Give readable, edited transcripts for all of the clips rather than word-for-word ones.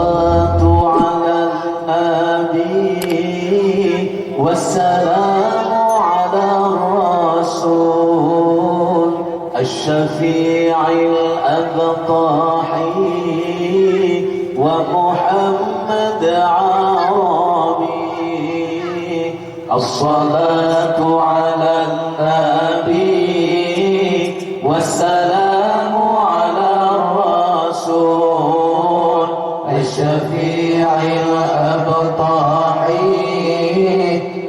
الصلاة على النبي والسلام على الرسول الشفيع الأبطحي ومحمد عربي. الصلاة على النبي والسلام على الرسول الشفيع الأبطحي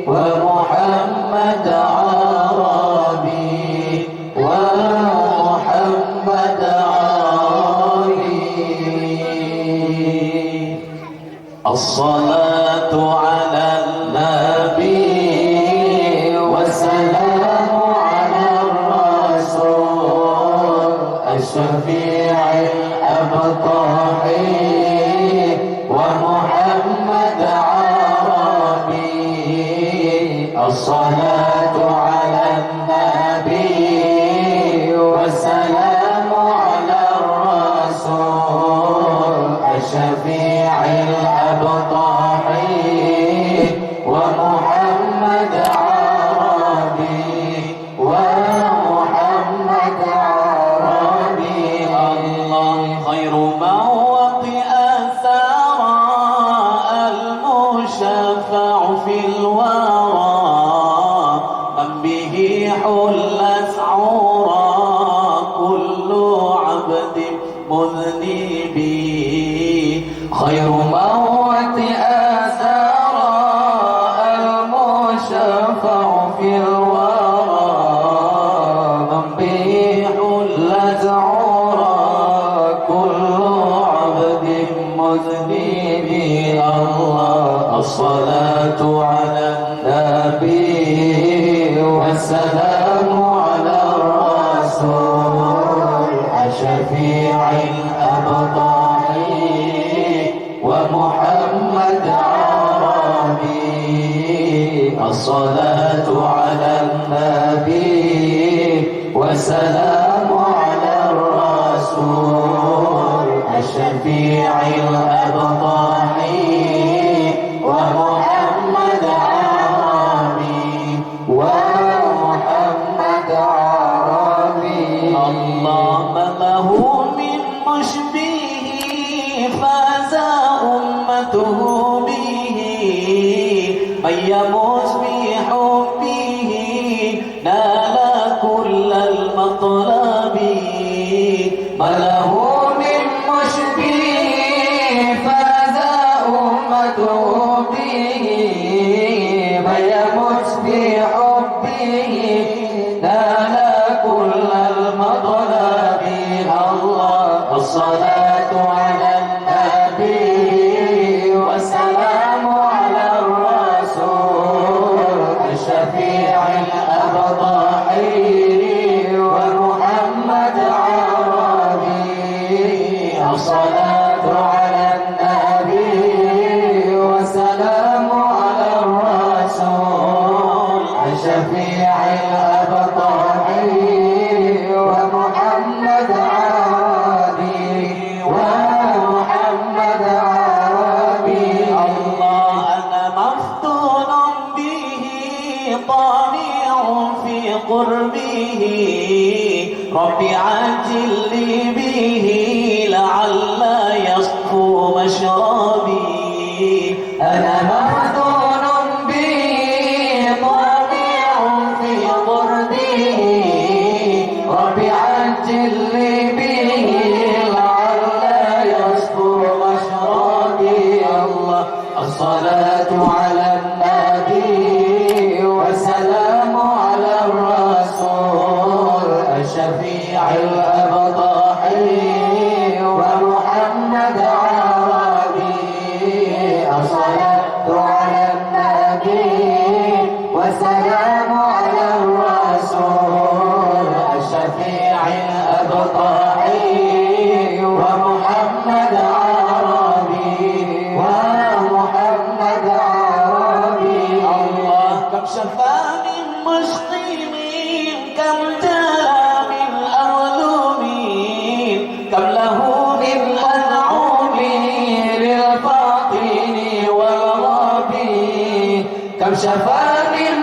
ومحمد عربي ومحمد عربي. الصلاة على النبي والسلام على الرسول الشفيع الأبطحي ومحمد عربي. الصلاة على النبي والسلام على الرسول الشفيع الأبطحي ومحمد عربي ومحمد عربي. الله خير موطئ الثرى المشفع في الورى من به حلت عورى كل عبد مذنب. خير موطئ الثرى المشفع في الورى من به حلت عورى كل عبد مذنب. الله الصلاة على النبي والسلام على الرسول الشفيع الأبطحي ومحمد عربي. الصلاة على النبي والسلام على الرسول الشفيع الأبطحي ومحمد عربي ومحمد عربي. الله من له من مشبه فاز أمته به من يموت بحبه نال كل المطلب. من له من مشبه فاز أمته به من يموت بحبه نال كل المطلب. الله الصلاة على النبي والسلام على الرسول الشفيع الأبطحي ومحمد عربي. الصلاة على النبي والسلام على الرسول الشفيع الأبطحي ومحمد عربي ومحمد عربي. الله أنا مفتون به طامع في قربه رب عجل لي به لعل يصفو مشربي. أنا مفتون به طامع في قربه رب عجل لي به لعل يصفو مشربي. الله الصلاة على النبي والسلام على الرسول الشفيع الأبطحي ومحمد عربي. الصلاة على النبي والسلام على الرسول الشفيع الأبطحي ومحمد عربي ومحمد عربي. شفى من